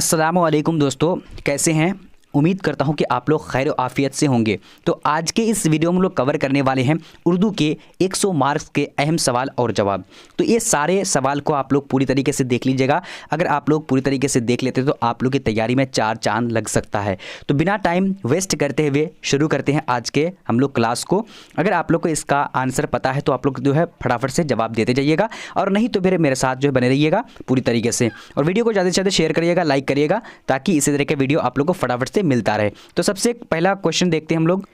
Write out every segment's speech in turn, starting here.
अस्सलामुअलैकुम दोस्तों, कैसे हैं। उम्मीद करता हूं कि आप लोग खैर आफियत से होंगे। तो आज के इस वीडियो में हम लोग कवर करने वाले हैं उर्दू के 100 मार्क्स के अहम सवाल और जवाब। तो ये सारे सवाल को आप लोग पूरी तरीके से देख लीजिएगा। अगर आप लोग पूरी तरीके से देख लेते तो आप लोग की तैयारी में 4 चांद लग सकता है। तो बिना टाइम वेस्ट करते हुए शुरू करते हैं आज के हम लोग क्लास को। अगर आप लोग को इसका आंसर पता है तो आप लोग जो है फटाफट से जवाब देते जाइएगा, और नहीं तो फिर मेरे साथ जो है बने रहिएगा पूरी तरीके से। और वीडियो को ज़्यादा से ज़्यादा शेयर करिएगा, लाइक करिएगा, ताकि इसी तरह के वीडियो आप लोग को फटाफट से मिलता रहे। तो सबसे पहला क्वेश्चन देखते हैं हम लोग।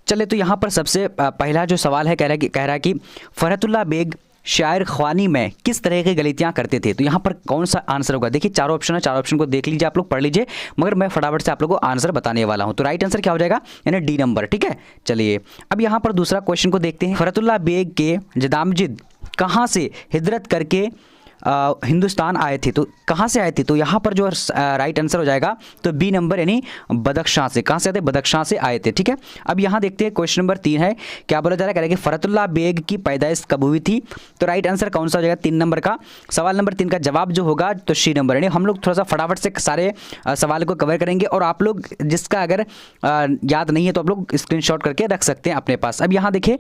चले, तो यहाँ पर सबसे पहला जो सवाल है कह रहा है कि फरहतुल्लाह बेग शायर ख्वानी में किस तरह की गलतियां करते थे। तो यहाँ पर कौन सा आंसर होगा। देखिए चारों ऑप्शन है, चारों ऑप्शन को देख लीजिए, आप लोग पढ़ लीजिए, मगर मैं फटाफट से आप लोगों को आंसर बताने वाला हूँ। तो राइट आंसर क्या हो जाएगा, यानी डी नंबर। ठीक है, चलिए अब यहाँ पर दूसरा क्वेश्चन को देखते हैं। फरहतुल्लाह बेग के जदामजिद कहाँ से हिजरत करके हिंदुस्तान आए थे। तो कहाँ से आए थे, तो यहाँ पर जो राइट आंसर हो जाएगा तो बी नंबर, यानी बदख्शां से। कहाँ से आए थे, बदख्शां से आए थे। ठीक है, अब यहाँ देखते हैं क्वेश्चन नंबर 3 है, क्या बोला जा रहा है, कह रहा है कि फरहतुल्लाह बेग की पैदाइश कब हुई थी। तो राइट आंसर कौन सा हो जाएगा, 3 नंबर का। सवाल नंबर 3 का जवाब जो होगा तो सी नंबर, यानी हम लोग थोड़ा सा फटाफट से सारे सवाल को कवर करेंगे, और आप लोग जिसका अगर याद नहीं है तो आप लोग स्क्रीनशॉट करके रख सकते हैं अपने पास। अब यहाँ देखिए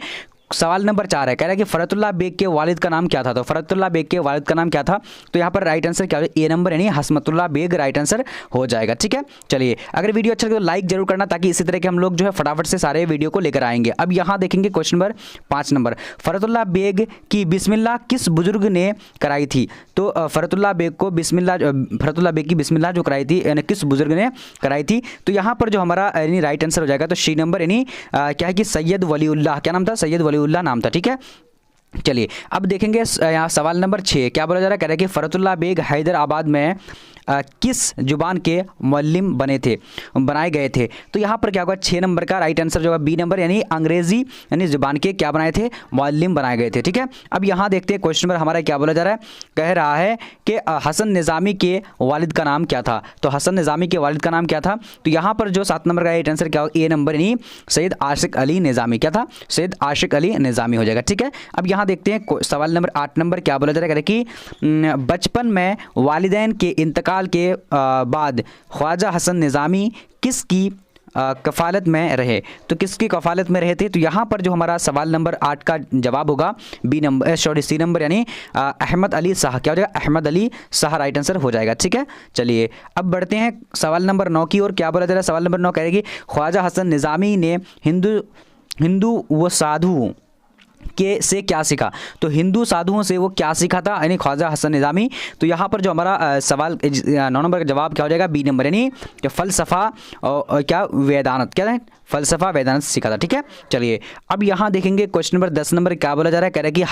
सवाल नंबर 4 है, कह रहा है कि फरहतुल्लाह बेग के वालिद का नाम क्या था। तो फरहतुल्लाह बेग के वालिद का नाम क्या था, तो यहाँ पर राइट आंसर क्या हो जाएगा, ए नंबर, यानी हसमतुल्लाह बेग राइट आंसर हो जाएगा। ठीक है, चलिए अगर वीडियो अच्छा लगे तो लाइक जरूर करना, ताकि इसी तरह के हम लोग जो है फटाफट से सारे वीडियो को लेकर आएंगे। अब यहाँ देखेंगे question number 5 number, Farhatullah bag की बिस्मिल्लाह किस बुजुर्ग ने कराई थी। तो फरहतुल्लाह बेग की बिस्मिल्लाह जो कराई थी, यानी किस बुजुर्ग ने कराई थी। तो यहाँ पर जो हमारा यानी राइट आंसर हो जाएगा तो सी नंबर, यानी क्या है कि सैयद वलीउल्लाह, क्या नाम था, सैयद वलीउल्लाह नाम था। ठीक है, चलिए अब देखेंगे यहाँ सवाल नंबर 6 क्या बोला जा रहा है, कह रहा है कि फरहतुल्लाह बेग हैदराबाद में किस जुबान के मुअल्लिम बनाए गए थे। तो यहाँ पर क्या होगा, 6 नंबर का राइट आंसर जो है बी नंबर, यानी अंग्रेजी यानी जुबान के क्या बनाए थे, मुअल्लिम बनाए गए थे। ठीक है, अब यहाँ देखते हैं क्वेश्चन नंबर हमारा क्या बोला जा रहा है, कह रहा है कि हसन निज़ामी के वालिद का नाम क्या था। तो हसन निज़ामी के वालिद का नाम क्या था, तो यहाँ पर जो 7 नंबर का राइट आंसर क्या होगा, ए नंबर, यानी सैयद आशिक अली निज़ामी। क्या था, सैयद आशिक अली निज़ामी हो जाएगा। ठीक है, अब यहाँ देखते हैं सवाल नंबर 8 नंबर क्या बोला जा रहा है कि बचपन में वालिदैन के इंतकाल के बाद ख्वाजा हसन निज़ामी किसकी कफ़ालत में रहे। तो किसकी कफ़ालत में रहे थे, तो यहाँ पर जो हमारा सवाल नंबर 8 का जवाब होगा सी नंबर, यानी अहमद अली शाह। क्या हो जाएगा, अहमद अली शाह राइट आंसर हो जाएगा। ठीक है, चलिए अब बढ़ते हैं सवाल नंबर 9 की ओर। क्या बोला जा रहा है, सवाल नंबर 9 कहेगी ख्वाजा हसन निज़ामी ने हिंदू व साधुओं के से क्या सीखा। तो हिंदू साधुओं से वो क्या सीखा था, यानी ख्वाजा हसन निज़ामी। तो यहाँ पर जो हमारा सवाल 9 नंबर का जवाब क्या हो जाएगा, बी नंबर, यानी फ़लसफ़ा और क्या वेदानत, क्या है, फ़लसफ़ा वेदानत सीखा था। ठीक है, चलिए अब यहाँ देखेंगे क्वेश्चन नंबर 10 नंबर क्या बोला जा रहा है, कह रहा है कि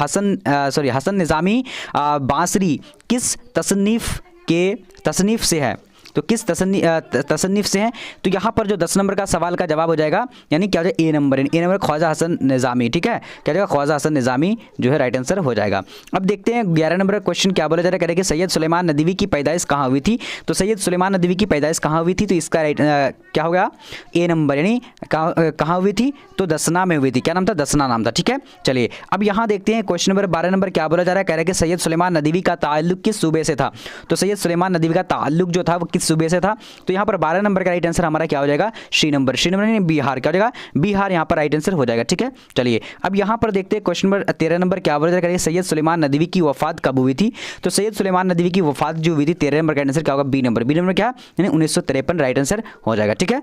हसन निज़ामी बांसरी किस तसनीफ़ से है। तो किस तसन्नीफ से हैं। तो यहाँ पर जो 10 नंबर का सवाल का जवाब हो जाएगा, यानी क्या हो जाएगा, ए नंबर ख्वाजा हसन निज़ामी। ठीक है, क्या जाएगा, ख्वाजा हसन निज़ामी जो है राइट आंसर हो जाएगा। अब देखते हैं 11 नंबर का क्वेश्चन क्या बोला जा रहा है, कह रहे कि सैयद सुलेमान नदवी की पैदाइश कहाँ हुई थी। तो सैयद सुलेमान नदवी की पैदाइश कहाँ हुई थी, तो इसका राइट क्या हो गया, ए नंबर, यानी कहाँ हुई थी, तो दसना में हुई थी। क्या नाम था, दसना नाम था। ठीक है, चलिए अब यहाँ देखते हैं क्वेश्चन नंबर 12 नंबर क्या बोला जा रहा है, कह रहा है कि सैयद सुलेमान नदवी का ताल्लुक किस सूबे से था। तो सैयद सुलेमान नदवी का ताल्लुक जो था वो किस सूबे से था। तो यहाँ पर 12 नंबर का राइट आंसर हमारा क्या हो जाएगा, सी नंबर, यानी बिहार। क्या हो जाएगा, बिहार यहाँ पर राइट आंसर हो जाएगा। ठीक है, चलिए अब यहाँ पर देखते हैं क्वेश्चन नंबर 13 नंबर क्या बोला जा रहा है, सैयद सुलेमान नदवी की वफात कब हुई थी। तो सैयद सुलेमान नदवी की वफात जो हुई थी 13 नंबर का आंसर क्या होगा, बी नंबर, क्या, यानी 1953 राइट आंसर हो जाएगा। ठीक है,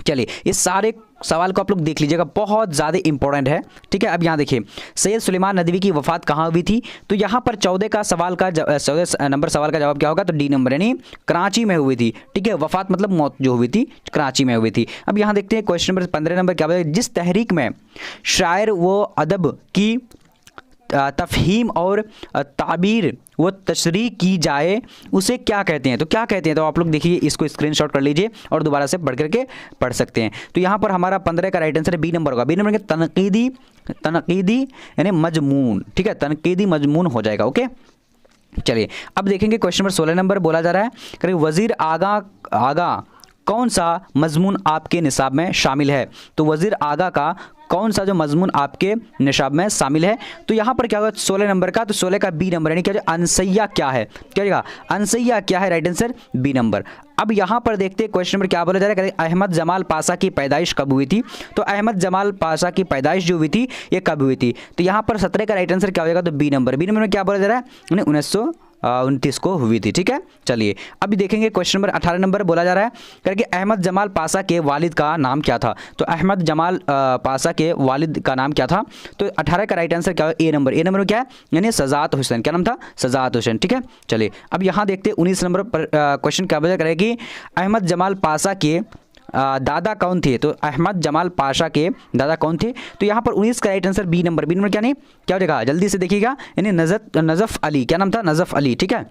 चलिए इस सारे सवाल को आप लोग देख लीजिएगा, बहुत ज़्यादा इंपॉर्टेंट है। ठीक है, अब यहाँ देखिए सैयद सुलेमान नदवी की वफात कहाँ हुई थी। तो यहाँ पर 14 नंबर सवाल का जवाब क्या होगा, तो डी नंबर, यानी कराची में हुई थी। ठीक है, वफात मतलब मौत जो हुई थी कराची में हुई थी। अब यहाँ देखते हैं क्वेश्चन नंबर 15 नंबर क्या होगा, जिस तहरीक में शायर व अदब की तफहीम और ताबीर वो तशरीह की जाए उसे क्या कहते हैं। तो क्या कहते हैं, तो आप लोग देखिए इसको स्क्रीनशॉट कर लीजिए और दोबारा से पढ़ करके पढ़ सकते हैं। तो यहाँ पर हमारा 15 का राइट आंसर है बी नंबर होगा। बी नंबर के तनकीदी यानी मजमून। ठीक है, तनकीदी मजमून हो जाएगा। ओके, चलिए अब देखेंगे क्वेश्चन नंबर 16 नंबर बोला जा रहा है, वज़ीर आगा कौन सा मजमून आपके निसाब में शामिल है? तो वज़ीर आगा का कौन सा जो मजमून आपके निसाब में शामिल है? तो यहाँ पर क्या होगा 16 नंबर का, तो 16 का बी नंबर, यानी क्या जो अनसैया क्या है, क्या होगा अनसैया क्या है, राइट आंसर बी नंबर। अब यहाँ पर देखते हैं क्वेश्चन नंबर क्या बोला जा रहा है, अहमद जमाल पाशा की पैदाइश कब हुई थी? तो अहमद जमाल पाशा की पैदाइश जो हुई थी ये कब हुई थी? तो यहाँ पर 17 का राइट आंसर क्या होगा, तो बी नंबर। बी नंबर में क्या बोला जा रहा है, 1929 को हुई थी, ठीक है। चलिए अभी देखेंगे क्वेश्चन नंबर 18 नंबर बोला जा रहा है करके अहमद जमाल पाशा के वालिद का नाम क्या था? तो अहमद जमाल पाशा के वालिद का नाम क्या था? तो 18 का राइट आंसर क्या है, ए नंबर। ए नंबर में क्या है, यानी सजात हुसैन, क्या नाम था, सजात हुसैन, ठीक है। चलिए अब यहाँ देखते हैं 19 नंबर पर क्वेश्चन क्या बोला करेगी, अहमद जमाल पाशा के दादा कौन थे? तो अहमद जमाल पाशा के दादा कौन थे? तो यहाँ पर 19 का right answer B number. B number क्या नहीं, क्या हो जाएगा, जल्दी से देखिएगा, यानी नजफ अली, क्या नाम था, नजफ अली, ठीक है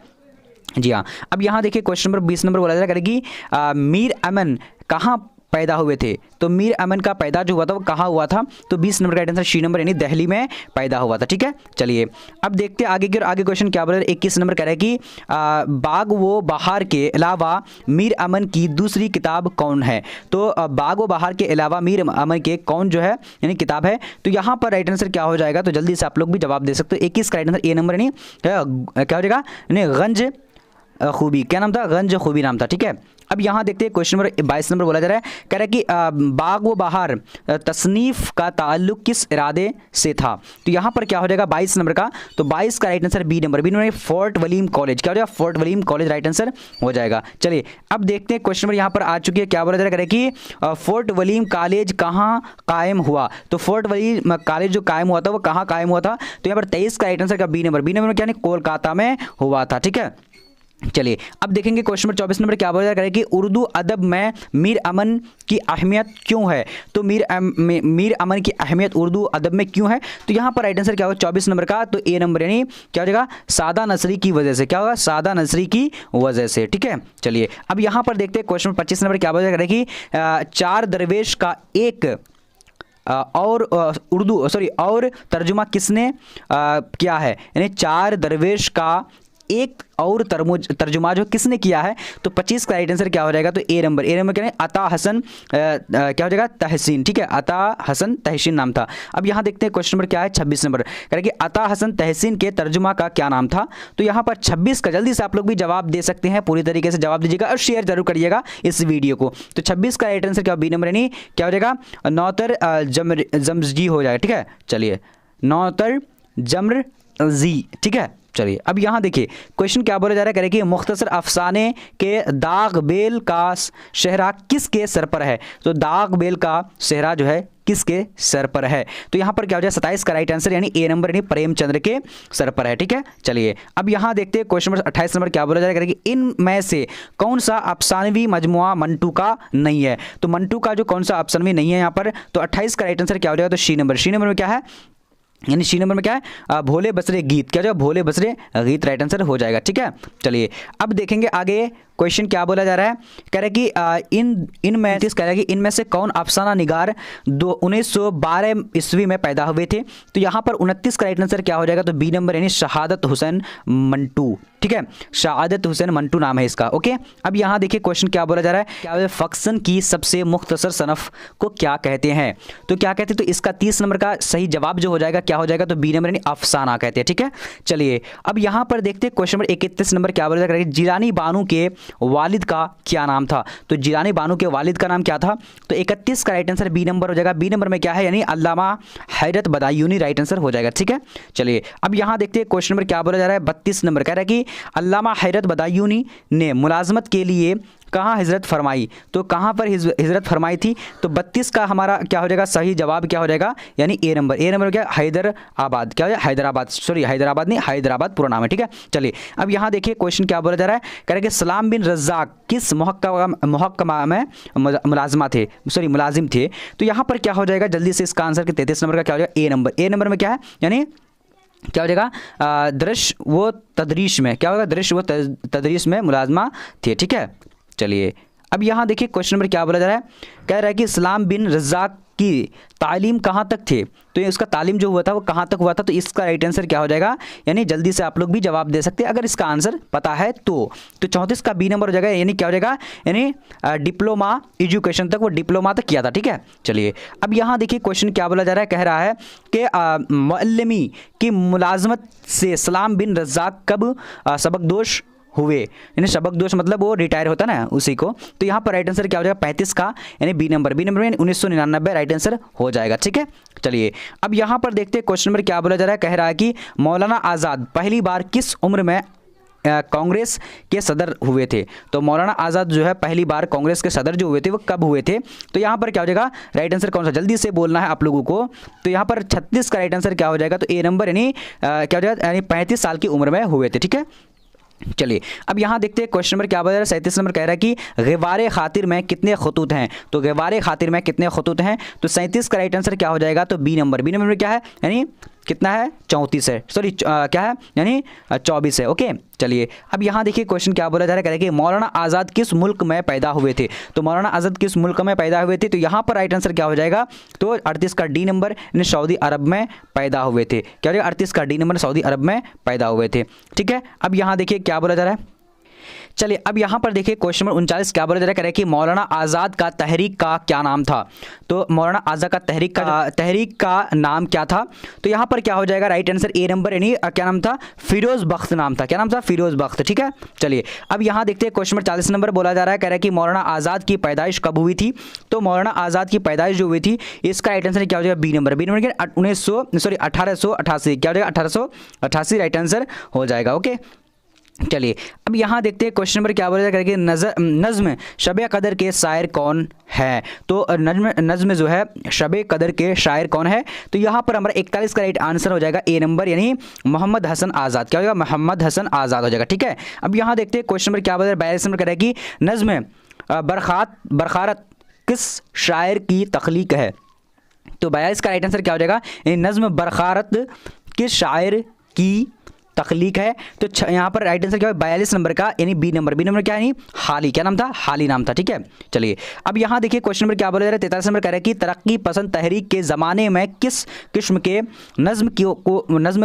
जी हाँ। अब यहाँ देखिए क्वेश्चन नंबर 20 नंबर बोला जा करेगी मीर अमन कहाँ पैदा हुए थे? तो मीर अमन का पैदा जो हुआ था वो कहाँ हुआ था? तो 20 नंबर का राइट आंसर सी नंबर, यानी दिल्ली में पैदा हुआ था, ठीक है। चलिए अब देखते हैं आगे की, और आगे क्वेश्चन क्या बोल रहा है, 21 नंबर कह रहा है कि बाग वो बहार के अलावा मीर अमन की दूसरी किताब कौन है? तो बाग व बहार के अलावा मीर अमन के कौन जो है यानी किताब है? तो यहाँ पर राइट आंसर क्या हो जाएगा, तो जल्दी से आप लोग भी जवाब दे सकते हो। 21 का राइट आंसर ए नंबर, यानी क्या हो जाएगा, यानी गंज खूबी, क्या नाम था, गंज खूबी नाम था, ठीक है। अब यहाँ देखते हैं क्वेश्चन नंबर 22 नंबर बोला जा रहा है, कह रहा है कि बाग व बहार तसनीफ का ताल्लुक किस इरादे से था? तो यहाँ पर क्या हो जाएगा 22 नंबर का, तो 22 का right answer B number. B number Fort William College, क्या हो जाएगा, Fort William College right answer हो जाएगा। चलिए अब देखते हैं क्वेश्चन नंबर यहाँ पर आ चुकी है, क्या बोला जा रहा है कि फोर्ट वलीम कॉलेज कहाँ कायम हुआ? तो फोर्ट वलीम कॉलेज जो कायम हुआ था वो कहाँ कायम हुआ था? तो यहाँ पर 23 का राइट आंसर का बी नंबर। बी नंबर में क्या नहीं, कोलकाता में हुआ था, ठीक है। चलिए अब देखेंगे क्वेश्चन नंबर 24 नंबर क्या बोला करें कि उर्दू अदब में मीर अमन की अहमियत क्यों है? तो मीर अमन की अहमियत उर्दू अदब में क्यों है? तो यहाँ पर राइट आंसर क्या होगा 24 नंबर का, तो ए नंबर, यानी क्या हो जाएगा, सादा नसरी की वजह से, क्या होगा, सादा नसरी की वजह से, ठीक है। चलिए अब यहाँ पर देखते हैं क्वेश्चन नंबर 25 नंबर क्या बोला करें कि चार दरवेश का एक और उर्दू और तर्जुमा किसने किया है? यानी चार दरवेश का एक और तर्जुमा जो किसने किया है? तो 25 का राइट आंसर क्या हो जाएगा, तो ए नंबर। ए नंबर क्या है, अता हसन क्या हो जाएगा, तहसीन, ठीक है, अता हसन तहसीन नाम था। अब यहाँ देखते हैं क्वेश्चन नंबर क्या है 26 नंबर, कह रहे कि अता हसन तहसीन के तर्जुमा का क्या नाम था? तो यहाँ पर 26 का जल्दी से आप लोग भी जवाब दे सकते हैं, पूरी तरीके से जवाब दीजिएगा और शेयर जरूर करिएगा इस वीडियो को। तो 26 का राइट आंसर क्या, बी नंबर, यानी क्या हो जाएगा, नौतर जमजी हो जाएगा, ठीक है। चलिए नौतर जमर जी, ठीक है। चलिए अब यहाँ देखिए क्वेश्चन क्या बोला जा रहा है, करें कि मुख्तसर अफसाने के दाग बेल का शहरा किसके सर पर है? तो दाग बेल का शहरा जो है किसके सर पर है? तो यहाँ पर क्या हो जाए 27 का राइट आंसर, यानी ए नंबर, यानी प्रेमचंद्र के सर पर है, ठीक है। चलिए अब यहाँ देखते हैं क्वेश्चन नंबर 28 नंबर क्या बोला जाएगा कि इनमें से कौन सा अफसानवी मजमुआ मंटू का नहीं है? तो मंटू का जो कौन सा अफसानवी नहीं है यहाँ पर, तो 28 का राइट आंसर क्या हो जाएगा, तो सी नंबर। सी नंबर में क्या है, यानी सी नंबर में क्या है, भोले बसरे गीत, क्या हो जाएगा, भोले बसरे गीत राइट आंसर हो जाएगा, ठीक है। चलिए अब देखेंगे आगे क्वेश्चन क्या बोला जा रहा है, कह रहे कि इनमें कह रहा है कि इनमें से कौन अफसाना निगार 1912 ईस्वी में पैदा हुए थे? तो यहाँ पर 29 का राइट आंसर क्या हो जाएगा, तो बी नंबर, यानी शहादत हुसैन मंटू, ठीक है, शहादत हुसैन मंटू नाम है इसका, ओके। अब यहाँ देखिए क्वेश्चन क्या बोला जा रहा है, क्या फक्सन की सबसे मुख्तसर सनफ को क्या कहते हैं? तो क्या कहते हैं, तो इसका 30 नंबर का सही जवाब जो हो जाएगा क्या हो जाएगा, तो बी नंबर, यानी अफसाना कहते हैं, ठीक है। चलिए अब यहाँ पर देखते हैं क्वेश्चन नंबर 31 नंबर क्या बोला जा रहा है, जिलानी बानो के वालिद का क्या नाम था? तो जिलानी बानो के वालिद का नाम क्या था? तो 31 का राइट आंसर बी नंबर हो जाएगा। बी नंबर में क्या है, यानी अल्लामा हैरत बदायूनी राइट आंसर हो जाएगा, ठीक है। चलिए अब यहाँ देखते हैं क्वेश्चन नंबर क्या बोला जा रहा है, 32 नंबर कह रहा है कि अल्लामा हैरत बदायूनी ने मुलाजमत के लिए कहाँ हिजरत फरमाई? तो कहाँ पर हिजरत फरमाई थी? तो 32 का हमारा क्या हो जाएगा, सही जवाब क्या हो जाएगा, यानी ए नंबर। ए नंबर क्या, हैदराबाद, क्या हो जाएगा, हैदराबाद, सॉरी हैदराबाद नहीं, हैदराबाद पूरा नाम है, ठीक है। चलिए अब यहाँ देखिए क्वेश्चन क्या बोला जा रहा है, कह रहे कि सलाम बिन रज़ाक किस मुहक्कमा में मुलाजिम थे? तो यहाँ पर क्या हो जाएगा, जल्दी से इसका आंसर के 33 नंबर का क्या हो जाएगा, ए नंबर। ए नंबर में क्या है, यानी क्या हो जाएगा, दृश्य व तदरीश में, क्या होगा, दृश्य व तदरीश में मुलाजमा थे, ठीक है। चलिए अब यहाँ देखिए क्वेश्चन नंबर क्या बोला जा रहा है, कह रहा है कि सलाम बिन रज़ाक की तालीम कहाँ तक थे, तो ये उसका तालीम जो हुआ था वो कहाँ तक हुआ था, तो इसका राइट आंसर क्या हो जाएगा, यानी जल्दी से आप लोग भी जवाब दे सकते हैं अगर इसका आंसर पता है तो 34 का बी नंबर हो जाएगा, यानी क्या हो जाएगा, यानी डिप्लोमा एजुकेशन तक, वो डिप्लोमा तक किया था। ठीक है, चलिए अब यहाँ देखिए क्वेश्चन क्या बोला जा रहा है, कह रहा है कि मुअल्लिमी की मुलाजमत से सलाम बिन रज़ाक कब सबकदोश हुए, यानी सबकदोश मतलब वो रिटायर होता है ना उसी को। तो यहाँ पर राइट आंसर क्या हो जाएगा 35 का, यानी बी नंबर में 1999 राइट आंसर हो जाएगा। ठीक है, चलिए अब यहाँ पर देखते हैं क्वेश्चन नंबर क्या बोला जा रहा है, कह रहा है कि मौलाना आज़ाद पहली बार किस उम्र में कांग्रेस के सदर हुए थे। तो मौलाना आज़ाद जो है पहली बार कांग्रेस के सदर जो हुए थे वो कब हुए थे, तो यहाँ पर क्या हो जाएगा राइट आंसर कौन सा, जल्दी से बोलना है आप लोगों को। तो यहाँ पर 36 का राइट आंसर क्या हो जाएगा, तो ए नंबर, यानी क्या हो जाएगा, यानी 35 साल की उम्र में हुए थे। ठीक है, चलिए अब यहाँ देखते हैं क्वेश्चन नंबर क्या बता रहा है, 37 नंबर कह रहा है कि ग़िवारे खातिर में कितने खतूत हैं। तो ग़िवारे खातिर में कितने खतूत हैं, तो 37 का राइट आंसर क्या हो जाएगा, तो बी नंबर में क्या है, यानी कितना है 34 है, सॉरी क्या है, यानी 24 है। ओके, चलिए अब यहाँ देखिए क्वेश्चन क्या बोला जा रहा है, कह रहा है कि मौलाना आज़ाद किस मुल्क में पैदा हुए थे। तो मौलाना आज़ाद किस मुल्क में पैदा हुए थे, तो यहाँ पर राइट आंसर क्या हो जाएगा, तो 38 का डी नंबर, यानी सऊदी अरब में पैदा हुए थे। क्या हो जाएगा 38 का डी नंबर, सऊदी अरब में पैदा हुए थे। ठीक है, अब यहाँ देखिए क्या बोला जा रहा है, चलिए अब यहाँ पर देखिए क्वेश्चन नंबर 39 क्या बोला जा रहा है कि मौलाना आज़ाद का तहरीक का क्या नाम था। तो मौलाना आज़ाद का तहरीक का नाम क्या था, तो यहाँ पर क्या हो जाएगा राइट आंसर ए नंबर, यानी क्या नाम था, फिरोज़ बख्त नाम था। क्या नाम था, फिरोज़ बख्त। ठीक है, चलिए अब यहाँ देखते हैं क्वेश्चन नंबर 40 नंबर बोला जा रहा है, कह रहा है कि मौलाना आज़ाद की पैदाइश कब हुई थी। तो मौलाना आज़ाद की पैदाइश जो हुई थी इसका राइट आंसर क्या हो जाएगा, बी नंबर 1888, क्या हो जाएगा 1888 राइट आंसर हो जाएगा। ओके, चलिए अब यहाँ देखते हैं क्वेश्चन नंबर क्या बोला जाएगा कि नज़्म शब कदर के शायर कौन है। तो नज़्म जो है शब कदर के शायर कौन है, तो यहाँ पर हमारा 41 का राइट आंसर हो जाएगा ए नंबर, यानी मोहम्मद हसन आज़ाद। क्या हो जाएगा, मोहम्मद हसन आज़ाद हो जाएगा। ठीक है, अब यहाँ देखते हैं क्वेश्चन नंबर क्या बोला जाएगा, 42 नंबर कह रहा है कि नज़्म बरखारत किस शायर की तख्लीक है। तो 42 का राइट आंसर क्या हो जाएगा, नज़्म बरखारत किस शायर की तख्लीक है। तो यहाँ पर राइट आंसर क्या है 42 नंबर का, यानी बी नंबर क्या है, हाली। क्या नाम था, हाली नाम था। ठीक है, चलिए अब यहाँ देखिए क्वेश्चन नंबर क्या बोला जा रहा है, 43 नंबर कह रहा है कि तरक्की पसंद तहरीक के ज़माने में किस किस्म के नज़्म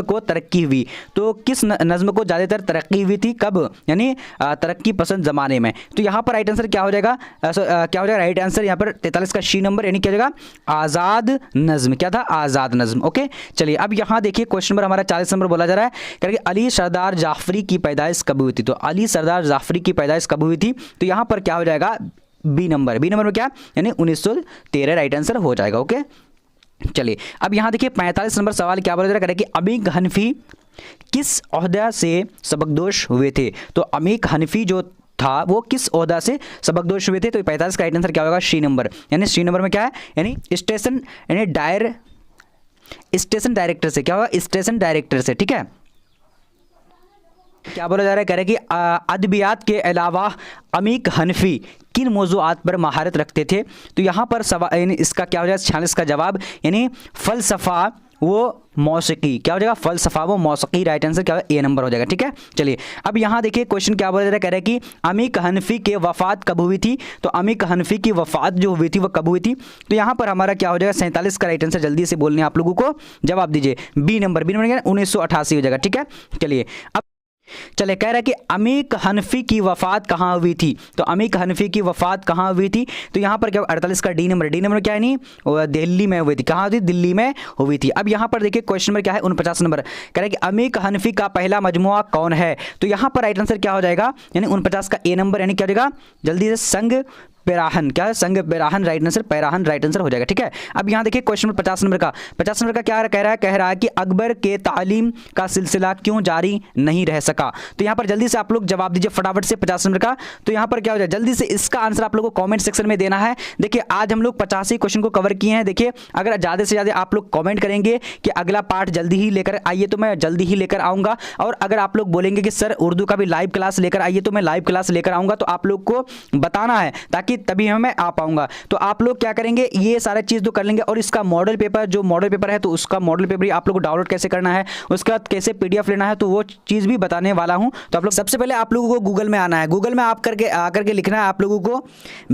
को तरक्की हुई। तो किस नज़्म को ज़्यादातर तरक्की हुई थी, कब, यानी तरक्की पसंद ज़माने में। तो यहाँ पर राइट आंसर क्या हो जाएगा, क्या हो जाएगा राइट आंसर यहाँ पर 43 का शी नंबर, यानी क्या हो जाएगा आज़ाद नज़्म। क्या था, आज़ाद नज़्म। ओके, चलिए अब यहाँ देखिए क्वेश्चन नंबर हमारा 40 नंबर बोला जा रहा है, कह रहा है अली सरदार जाफरी की पैदाइश कब हुई थी। तो अली सरदार जाफरी की पैदाइश कब हुई थी, तो यहाँ पर क्या हो जाएगा बी नंबर में क्या, यानी 1913 राइट आंसर हो जाएगा। ओके, चलिए अब यहाँ देखिए 45 नंबर सवाल क्या बोला जा रहा है कि अमीक हनफी किस ओहदा से सबकदोश हुए थे। तो अमीक हनफी जो था वो किस ओहदा से सबकदोश हुए थे। तो 45 का राइट आंसर क्या होगा, सी नंबर, यानी सी नंबर में क्या है, यानी स्टेशन डायरेक्टर से। क्या होगा, स्टेशन डायरेक्टर से। ठीक है, क्या बोला जा रहा है, कह रहे हैं कि अदबियात के अलावा अमीक हनफी किन मौज़ूआत पर महारत रखते थे। तो यहाँ पर सवाल, यानी इसका क्या हो जाएगा 46 का जवाब, यानी फ़लसफ़ा वो मौसीकी। क्या हो जाएगा, फ़लसफ़ा वो मौसीकी राइट आंसर क्या होगा, ए नंबर हो जाएगा। ठीक है, चलिए अब यहाँ देखिए क्वेश्चन क्या बोला जा रहा है, कह रहे हैं कि अमीक हनफी के वफ़ात कब हुई थी। तो अमीक हनफी की वफ़ात जो हुई थी वो कब हुई थी। तो यहाँ पर हमारा क्या हो जाएगा 47 का राइट आंसर, जल्दी से बोलने आप लोगों को जवाब दीजिए, बी नंबर 1988 हो जाएगा। ठीक है, चलिए अब चले कह रहा है कि अमीक हनफी की वफ़ात कहाँ हुई थी। तो अमीक हनफी की वफ़ात कहाँ हुई थी, तो यहाँ पर क्या 48 का डी नंबर क्या है, नहीं दिल्ली में हुई थी। कहाँ हुई, दिल्ली में हुई थी। अब यहाँ पर देखिए क्वेश्चन नंबर क्या है 49 नंबर, कह रहा है कि अमीक हनफी का पहला मजमुआ कौन है। तो यहाँ पर राइट आंसर क्या हो जाएगा, यानी 49 का ए नंबर, यानी क्या हो जाएगा जल्दी से संग पैराहन। क्या है, संग पैराहन राइट आंसर, पैराहन राइट आंसर हो जाएगा। ठीक है, अब यहाँ देखिए क्वेश्चन नंबर 50 नंबर का क्या कह रहा है कि अकबर के तालीम का सिलसिला क्यों जारी नहीं रह सका। तो यहाँ पर जल्दी से आप लोग जवाब दीजिए फटाफट से 50 नंबर का। तो यहाँ पर क्या हो जाए, जल्दी से इसका आंसर आप लोग को कमेंट सेक्शन में देना है। देखिए आज हम लोग 85 क्वेश्चन को कवर किए हैं। देखिए अगर ज़्यादा से ज़्यादा आप लोग कमेंट करेंगे कि अगला पार्ट जल्दी ही लेकर आइए, तो मैं जल्दी ही लेकर आऊँगा। और अगर आप लोग बोलेंगे कि सर उर्दू का भी लाइव क्लास लेकर आइए, तो मैं लाइव क्लास लेकर आऊँगा। तो आप लोग को बताना है ताकि कि तभी मैं आ पाऊंगा। तो आप लोग क्या करेंगे, ये सारा चीज़ तो कर लेंगे और इसका मॉडल पेपर, जो मॉडल पेपर है तो उसका मॉडल पेपर आप लोग को डाउनलोड कैसे करना है, उसके बाद कैसे PDF लेना है, तो वो चीज़ भी बताने वाला हूँ। तो आप लोग सबसे पहले आप लोगों को गूगल में आना है। गूगल में आप करके आकर के लिखना है आप लोगों को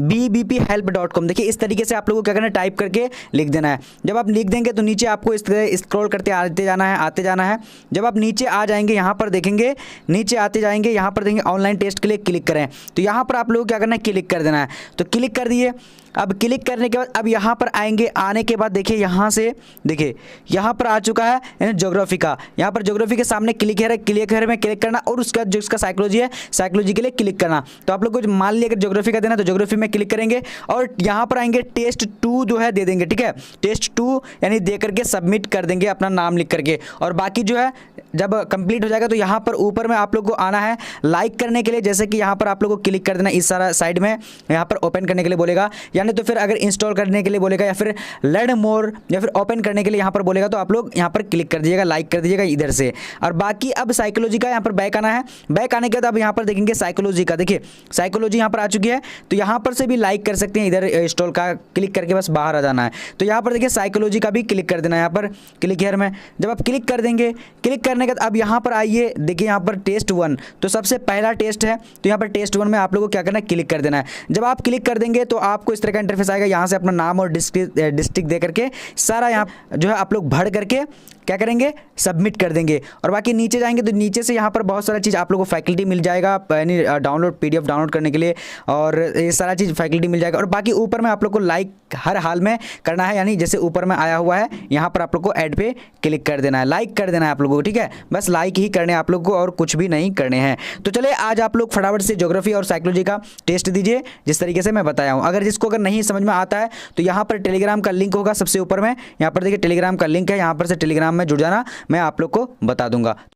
bbphelp.com। देखिए इस तरीके से आप लोगों को क्या करना है, टाइप करके लिख देना है। जब आप लिख देंगे तो नीचे आपको इस तरह स्क्रॉल करते आते जाना है। जब आप नीचे आ जाएंगे, यहाँ पर देखेंगे, नीचे आते जाएंगे, यहाँ पर देखेंगे ऑनलाइन टेस्ट के लिए क्लिक करें। तो यहाँ पर आप लोगों को क्या करना है, क्लिक कर देना है। तो क्लिक कर दिए। अब क्लिक करने के बाद अब यहाँ पर आएंगे। आने के बाद देखिए यहाँ से देखिए यहाँ पर आ चुका है यानी ज्योग्राफी का। यहाँ पर ज्योग्राफी के सामने क्लिक है, क्लिक है में क्लिक करना और उसका जो इसका साइकोलॉजी है, साइकोलॉजी के लिए क्लिक करना। तो आप लोग को मान लिया अगर ज्योग्राफी का देना तो ज्योग्राफी में क्लिक करेंगे और यहाँ पर आएंगे टेस्ट 2 जो है दे देंगे। ठीक है, टेस्ट 2 यानी दे करके सबमिट कर देंगे अपना नाम लिख करके। और बाकी जो है जब कंप्लीट हो जाएगा तो यहाँ पर ऊपर में आप लोग को आना है लाइक करने के लिए। जैसे कि यहाँ पर आप लोग को क्लिक कर देना, इस सारा साइड में यहाँ पर ओपन करने के लिए बोलेगा, यानी तो फिर अगर इंस्टॉल करने के लिए बोलेगा या फिर लर्न मोर या फिर ओपन करने के लिए यहाँ पर बोलेगा तो आप लोग यहाँ पर क्लिक कर दीजिएगा, लाइक कर दीजिएगा इधर से। और बाकी अब साइकोलॉजी का यहाँ पर बैक आना है। बैक आने के बाद अब यहाँ पर देखेंगे साइकोलॉजी का, देखिए साइकोलॉजी यहाँ पर आ चुकी है। तो यहाँ पर से भी लाइक कर सकते हैं, इधर इंस्टॉल का क्लिक करके बस बाहर आ जाना है। तो यहाँ पर देखिए साइकोलॉजी का भी क्लिक कर देना है यहाँ पर क्लिक हियर में। जब आप क्लिक कर देंगे, क्लिक करने के बाद अब यहाँ पर आइए, देखिए यहाँ पर टेस्ट 1 तो सबसे पहला टेस्ट है। तो यहाँ पर टेस्ट 1 में आप लोगों को क्या करना है, क्लिक कर देना है। जब आप क्लिक कर देंगे तो आपको इस तरह का इंटरफेस आएगा। यहाँ से अपना नाम और डिस्ट्रिक्ट दे करके सारा यहाँ जो है आप लोग भर करके क्या करेंगे, सबमिट कर देंगे। और बाकी नीचे जाएंगे तो नीचे से यहाँ पर बहुत सारा चीज़ आप लोगों को फैकल्टी मिल जाएगा, यानी डाउनलोड PDF डाउनलोड करने के लिए, और ये सारा चीज़ फैकल्टी मिल जाएगा। और बाकी ऊपर में आप लोग को लाइक हर हाल में करना है, यानी जैसे ऊपर में आया हुआ है यहाँ पर आप लोग को ऐड पे क्लिक कर देना है, लाइक कर देना है आप लोगों को। ठीक है, बस लाइक ही करने आप लोग को और कुछ भी नहीं करने हैं। तो चलिए आज आप लोग फटाफट से ज्योग्राफी और साइकोलॉजी का टेस्ट दीजिए जिस तरीके से मैं बताया हूँ। अगर नहीं समझ में आता है तो यहाँ पर टेलीग्राम का लिंक होगा सबसे ऊपर में, यहाँ पर देखिए टेलीग्राम का लिंक है, यहाँ पर से टेलीग्राम में जुड़ जाना, मैं आप लोग को बता दूंगा।